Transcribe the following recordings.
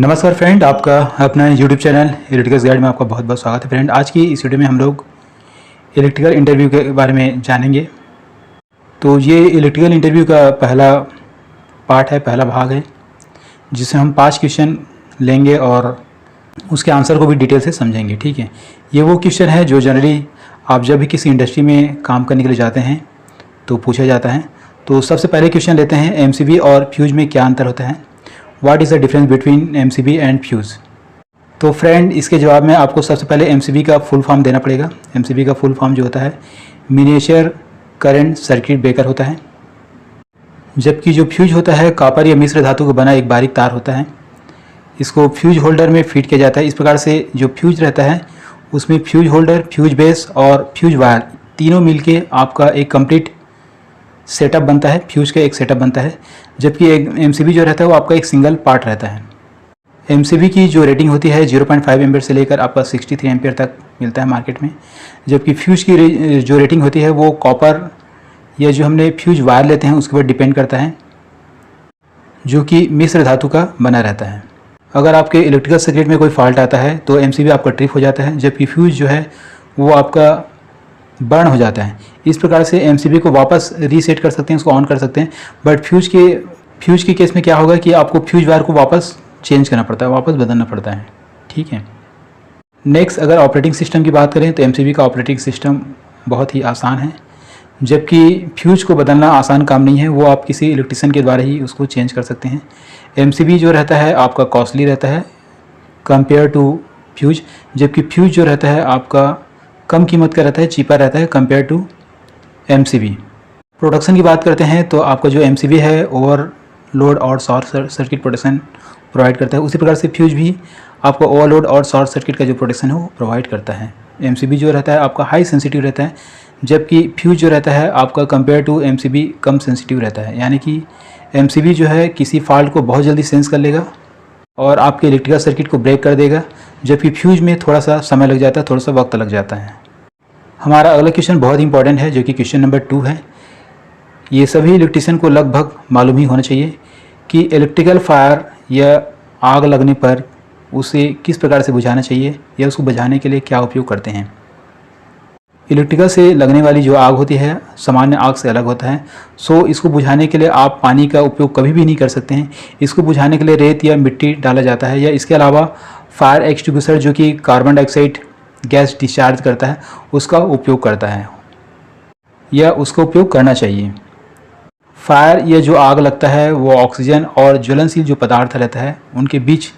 नमस्कार फ्रेंड, आपका अपना यूट्यूब चैनल इलेक्ट्रिकल गाइड में आपका बहुत बहुत स्वागत है। फ्रेंड, आज की इस वीडियो में हम लोग इलेक्ट्रिकल इंटरव्यू के बारे में जानेंगे। तो ये इलेक्ट्रिकल इंटरव्यू का पहला पार्ट है, पहला भाग है, जिसमें हम 5 क्वेश्चन लेंगे और उसके आंसर को भी डिटेल से समझेंगे। ठीक है, ये वो क्वेश्चन है जो जनरली आप जब भी किसी इंडस्ट्री में काम करने के लिए जाते हैं तो पूछा जाता है। तो सबसे पहले क्वेश्चन लेते हैं, एमसीबी और फ्यूज में क्या अंतर होता है? What is the difference between MCB and fuse? तो फ्रेंड, इसके जवाब में आपको सबसे पहले एमसीबी का फुल फॉर्म देना पड़ेगा। एमसीबी का फुल फॉर्म जो होता है मिनिएचर करंट सर्किट ब्रेकर होता है, जबकि जो फ्यूज होता है कॉपर या मिश्र धातु का बना एक बारीक तार होता है। इसको फ्यूज होल्डर में फिट किया जाता है। इस प्रकार से जो फ्यूज रहता है उसमें फ्यूज होल्डर, फ्यूज बेस और फ्यूज वायर तीनों मिलके आपका एक कंप्लीट सेटअप बनता है, फ्यूज का एक सेटअप बनता है। जबकि एक एमसीबी जो रहता है वो आपका एक सिंगल पार्ट रहता है। एमसीबी की जो रेटिंग होती है 0.5 एम्पियर से लेकर आपका 63 एम्पियर तक मिलता है मार्केट में। जबकि फ्यूज की जो रेटिंग होती है वो कॉपर या जो हमने फ्यूज वायर लेते हैं उसके ऊपर डिपेंड करता है, जो कि मिश्र धातु का बना रहता है। अगर आपके इलेक्ट्रिकल सर्किट में कोई फॉल्ट आता है तो एमसीबी आपका ट्रिप हो जाता है, जबकि फ्यूज जो है वो आपका बर्न हो जाता है। इस प्रकार से एमसीबी को वापस रीसेट कर सकते हैं, उसको ऑन कर सकते हैं। बट फ्यूज के केस में क्या होगा कि आपको फ्यूज वायर को वापस चेंज करना पड़ता है, वापस बदलना पड़ता है। ठीक है। नेक्स्ट, अगर ऑपरेटिंग सिस्टम की बात करें तो एमसीबी का ऑपरेटिंग सिस्टम बहुत ही आसान है, जबकि फ्यूज को बदलना आसान काम नहीं है। वो आप किसी इलेक्ट्रिशियन के द्वारा ही उसको चेंज कर सकते हैं। एमसीबी जो रहता है आपका कॉस्टली रहता है कंपेयर टू फ्यूज, जबकि फ्यूज जो रहता है आपका कम कीमत का रहता है, चीपर रहता है कंपेयर टू एमसीबी। प्रोटेक्शन की बात करते हैं तो आपका जो एमसीबी है ओवरलोड और शॉर्ट सर्किट प्रोटेक्शन प्रोवाइड करता है। उसी प्रकार से फ्यूज भी आपको ओवरलोड और शॉर्ट सर्किट का जो प्रोटेक्शन है वो प्रोवाइड करता है। एमसीबी जो रहता है आपका हाई सेंसिटिव रहता है, जबकि फ्यूज जो रहता है आपका कंपेयर टू एमसीबी कम सेंसिटिव रहता है। यानी कि एमसीबी जो है किसी फॉल्ट को बहुत जल्दी सेंस कर लेगा और आपके इलेक्ट्रिकल सर्किट को ब्रेक कर देगा, जबकि फ्यूज में थोड़ा सा समय लग जाता है, थोड़ा सा वक्त लग जाता है। हमारा अगला क्वेश्चन बहुत इंपॉर्टेंट है, जो कि क्वेश्चन नंबर 2 है। ये सभी इलेक्ट्रिशियन को लगभग मालूम ही होना चाहिए कि इलेक्ट्रिकल फायर या आग लगने पर उसे किस प्रकार से बुझाना चाहिए या उसको बुझाने के लिए क्या उपयोग करते हैं। इलेक्ट्रिकल से लगने वाली जो आग होती है सामान्य आग से अलग होता है। सो इसको बुझाने के लिए आप पानी का उपयोग कभी भी नहीं कर सकते हैं। इसको बुझाने के लिए रेत या मिट्टी डाला जाता है, या इसके अलावा फायर एक्सटिंग्विशर जो कि कार्बन डाइऑक्साइड गैस डिस्चार्ज करता है उसका उपयोग करता है, या उसका उपयोग करना चाहिए। फायर या जो आग लगता है वो ऑक्सीजन और ज्वलनशील जो पदार्थ रहता है उनके बीच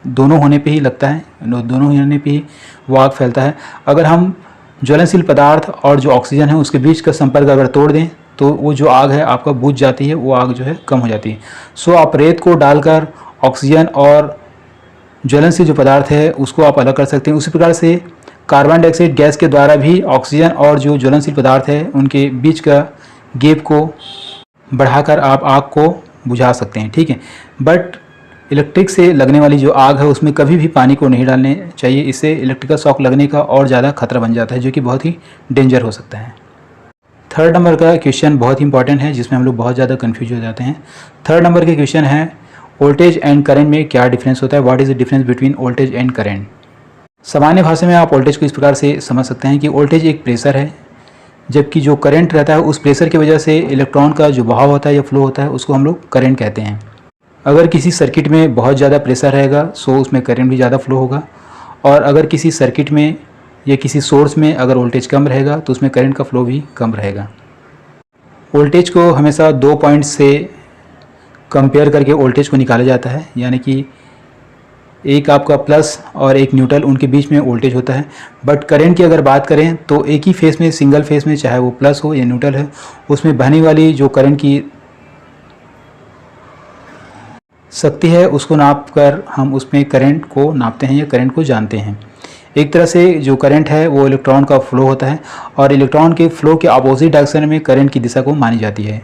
दोनों होने पे ही लगता है, दोनों होने पे ही वो आग फैलता है। अगर हम ज्वलनशील पदार्थ और जो ऑक्सीजन है उसके बीच का संपर्क अगर तोड़ दें तो वो जो आग है आपका बुझ जाती है, वो आग जो है कम हो जाती है। सो आप रेत को डालकर ऑक्सीजन और ज्वलनशील जो पदार्थ है उसको आप अलग कर सकते हैं। उसी प्रकार से कार्बन डाइऑक्साइड गैस के द्वारा भी ऑक्सीजन और जो ज्वलनशील पदार्थ है उनके बीच का गैप को बढ़ाकर आप आग को बुझा सकते हैं। ठीक है, बट इलेक्ट्रिक से लगने वाली जो आग है उसमें कभी भी पानी को नहीं डालने चाहिए। इससे इलेक्ट्रिकल शॉक लगने का और ज़्यादा खतरा बन जाता है, जो कि बहुत ही डेंजर हो सकता है। थर्ड नंबर का क्वेश्चन बहुत इंपॉर्टेंट है, जिसमें हम लोग बहुत ज़्यादा कन्फ्यूज हो जाते हैं। थर्ड नंबर के क्वेश्चन है, वोल्टेज एंड करंट में क्या डिफरेंस होता है? What is the difference between voltage and current? सामान्य भाषा में आप वोल्टेज को इस प्रकार से समझ सकते हैं कि वोल्टेज एक प्रेशर है, जबकि जो करंट रहता है उस प्रेशर की वजह से इलेक्ट्रॉन का जो बहाव होता है या फ्लो होता है उसको हम लोग करंट कहते हैं। अगर किसी सर्किट में बहुत ज़्यादा प्रेशर रहेगा सो उसमें करंट भी ज़्यादा फ्लो होगा, और अगर किसी सर्किट में या किसी सोर्स में अगर वोल्टेज कम रहेगा तो उसमें करंट का फ्लो भी कम रहेगा। वोल्टेज को हमेशा 2 पॉइंट से कंपेयर करके वोल्टेज को निकाला जाता है, यानी कि एक आपका प्लस और एक न्यूट्रल, उनके बीच में वोल्टेज होता है। बट करंट की अगर बात करें तो एक ही फेस में, सिंगल फेस में, चाहे वो प्लस हो या न्यूट्रल है, उसमें बहने वाली जो करंट की शक्ति है उसको नाप कर हम उसमें करंट को नापते हैं या करंट को जानते हैं। एक तरह से जो करंट है वो इलेक्ट्रॉन का फ्लो होता है, और इलेक्ट्रॉन के फ्लो के अपोजिट डायरेक्शन में करंट की दिशा को मानी जाती है।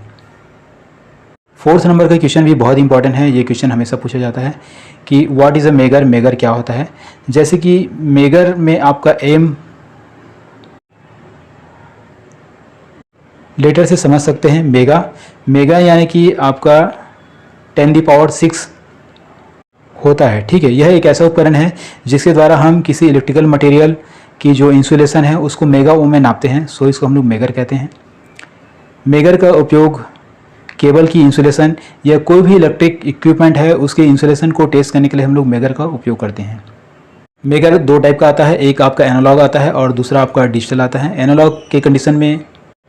फोर्थ नंबर का क्वेश्चन भी बहुत इंपॉर्टेंट है। ये क्वेश्चन हमेशा पूछा जाता है कि what is a megger? Megger क्या होता है? जैसे कि मेगर में आपका एम लेटर से समझ सकते हैं। मेगा यानी कि आपका 10⁶ होता है। ठीक है, यह एक ऐसा उपकरण है जिसके द्वारा हम किसी इलेक्ट्रिकल मटेरियल की जो इंसुलेशन है उसको मेगा ओम में नापते हैं। सो इसको हम लोग मेगर कहते हैं। मेगर का उपयोग केबल की इंसुलेशन या कोई भी इलेक्ट्रिक इक्विपमेंट है उसके इंसुलेशन को टेस्ट करने के लिए हम लोग मेगर का उपयोग करते हैं। मेगर दो टाइप का आता है, एक आपका एनालॉग आता है और दूसरा आपका डिजिटल आता है। एनालॉग के कंडीशन में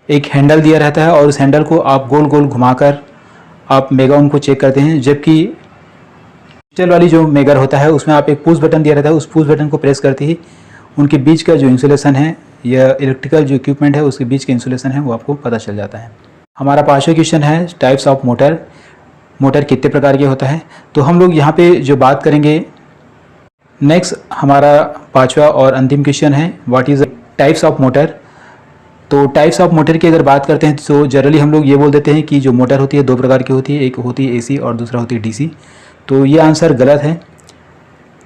एक हैंडल दिया रहता है और उस हैंडल को आप गोल गोल घुमाकर आप मेगा ओम को चेक करते हैं, जबकि डिजिटल वाली जो मेगर होता है उसमें आप एक पुश बटन दिया रहता है, उस पुश बटन को प्रेस करते ही उनके बीच का जो इंसुलेशन है या इलेक्ट्रिकल जो इक्विपमेंट है उसके बीच का इंसुलेशन है वो आपको पता चल जाता है। हमारा पांचवा क्वेश्चन है टाइप्स ऑफ मोटर, मोटर कितने प्रकार के होता है। तो हम लोग यहाँ पे जो बात करेंगे, नेक्स्ट हमारा पांचवा और अंतिम क्वेश्चन है what is types of motor. तो टाइप्स ऑफ मोटर की अगर बात करते हैं तो जनरली हम लोग ये बोल देते हैं कि जो मोटर होती है दो प्रकार की होती है, एक होती है एसी और दूसरा होती है डीसी। तो ये आंसर गलत है।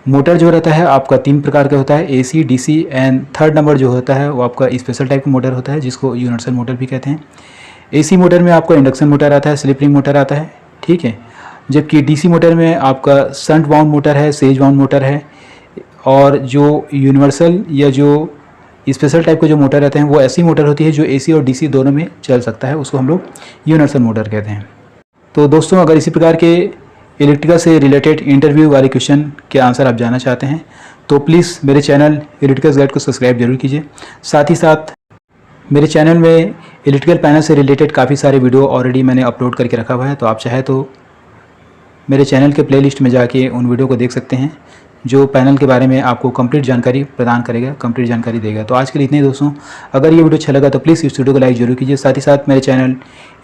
मोटर जो रहता है आपका तीन प्रकार का होता है, AC, DC and third number जो होता है वो आपका स्पेशल टाइप का मोटर होता है जिसको यूनिवर्सल मोटर भी कहते हैं। एसी मोटर में आपका इंडक्शन मोटर आता है, स्लिप रिंग मोटर आता है, ठीक है। जबकि डीसी मोटर में आपका शंट वाउंड मोटर है, सेज वाउंड मोटर है। और जो यूनिवर्सल या जो स्पेशल टाइप के जो मोटर रहते हैं वो ऐसी मोटर होती है जो एसी और डीसी दोनों में चल सकता है, उसको हम लोग यूनिवर्सल मोटर कहते हैं। तो दोस्तों अगर इसी प्रकार के इलेक्ट्रिकल से रिलेटेड इंटरव्यू वाले क्वेश्चन के आंसर आप जानना चाहते हैं तो प्लीज़ मेरे चैनल इलेक्ट्रिकल गाइड को सब्सक्राइब जरूर कीजिए। साथ ही साथ मेरे चैनल में इलेक्ट्रिकल पैनल से रिलेटेड काफ़ी सारे वीडियो ऑलरेडी मैंने अपलोड करके रखा हुआ है, तो आप चाहे तो मेरे चैनल के प्लेलिस्ट में जाके उन वीडियो को देख सकते हैं जो पैनल के बारे में आपको कंप्लीट जानकारी प्रदान करेगा, कंप्लीट जानकारी देगा। तो आज के लिए इतने ही दोस्तों। अगर ये वीडियो अच्छा लगा तो प्लीज़ इस वीडियो को लाइक जरूर कीजिए। साथ ही साथ मेरे चैनल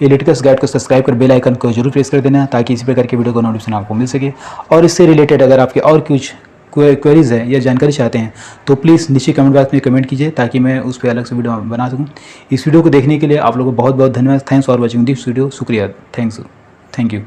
इलेक्ट्रिकल गाइड को सब्सक्राइब कर बेल आइकन को जरूर प्रेस कर देना ताकि इसी प्रकार की वीडियो को नोटिफिकेशन आपको मिल सके। और इससे रिलेटेड अगर आपके और कुछ क्वेरीज़ है या जानकारी चाहते हैं तो प्लीज़ नीचे कमेंट बॉक्स में कमेंट कीजिए ताकि मैं उस पर अलग से वीडियो बना सकूँ। इस वीडियो को देखने के लिए आप लोगों को बहुत बहुत धन्यवाद। Thanks for watching this video. शुक्रिया, थैंक यू।